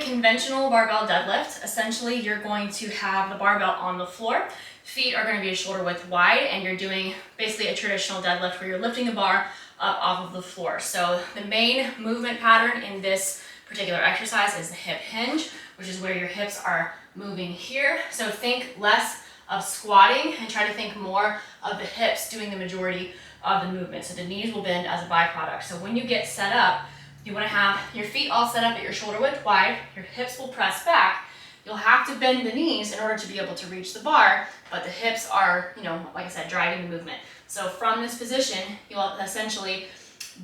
conventional barbell deadlift, essentially you're going to have the barbell on the floor. Feet are going to be a shoulder width wide, and you're doing basically a traditional deadlift where you're lifting the bar up off of the floor. So the main movement pattern in this particular exercise is the hip hinge, which is where your hips are moving here. So think less of squatting and try to think more of the hips doing the majority of the movement. So the knees will bend as a byproduct. So when you get set up, you want to have your feet all set up at your shoulder width wide, your hips will press back. You'll have to bend the knees in order to be able to reach the bar, but the hips are, like I said, driving the movement. So from this position, you'll essentially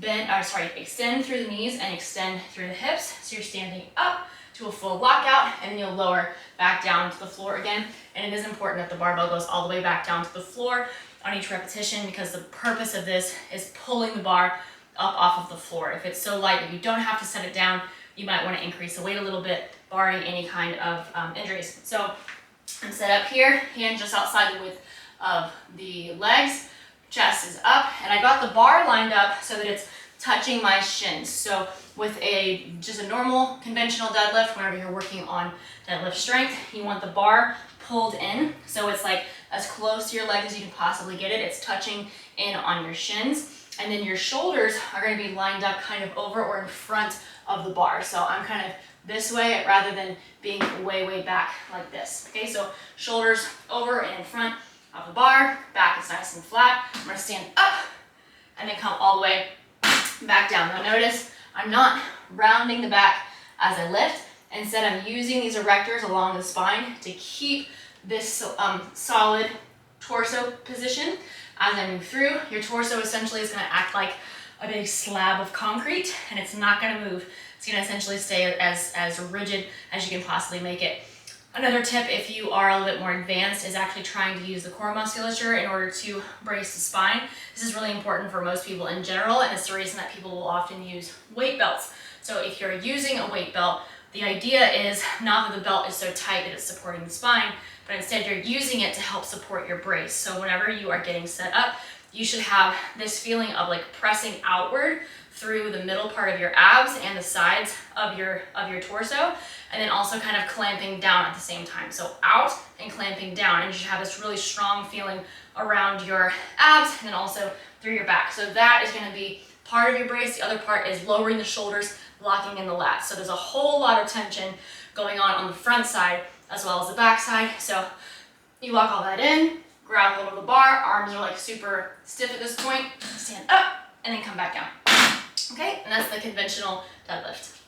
extend through the knees and extend through the hips. So you're standing up to a full lockout, and then you'll lower back down to the floor again. And it is important that the barbell goes all the way back down to the floor on each repetition, because the purpose of this is pulling the bar up off of the floor. If it's so light that you don't have to set it down, you might want to increase the weight a little bit, barring any kind of injuries. So I'm set up here, hands just outside the width of the legs, chest is up, and I got the bar lined up so that it's touching my shins. So with just a normal conventional deadlift, whenever you're working on deadlift strength, you want the bar pulled in, so it's like as close to your legs as you can possibly get it. It's touching in on your shins. And then your shoulders are going to be lined up kind of over or in front of the bar. So I'm kind of this way rather than being way, way back like this. Okay, so shoulders over and in front of the bar, back is nice and flat. I'm going to stand up and then come all the way back down. Now notice I'm not rounding the back as I lift. Instead, I'm using these erectors along the spine to keep this solid torso position. As I move through, your torso essentially is going to act like a big slab of concrete, and it's not going to move. It's going to essentially stay as rigid as you can possibly make it. Another tip, if you are a little bit more advanced, is actually trying to use the core musculature in order to brace the spine. This is really important for most people in general, and it's the reason that people will often use weight belts. So if you're using a weight belt, the idea is not that the belt is so tight that it's supporting the spine, but instead you're using it to help support your brace. So whenever you are getting set up, you should have this feeling of like pressing outward through the middle part of your abs and the sides of your torso, and then also kind of clamping down at the same time. So out and clamping down, and you should have this really strong feeling around your abs and then also through your back. So that is going to be part of your brace. The other part is lowering the shoulders, locking in the lats. So there's a whole lot of tension going on the front side as well as the back side. So you lock all that in, grab hold of the bar, arms are like super stiff at this point, stand up, and then come back down. Okay, and that's the conventional deadlift.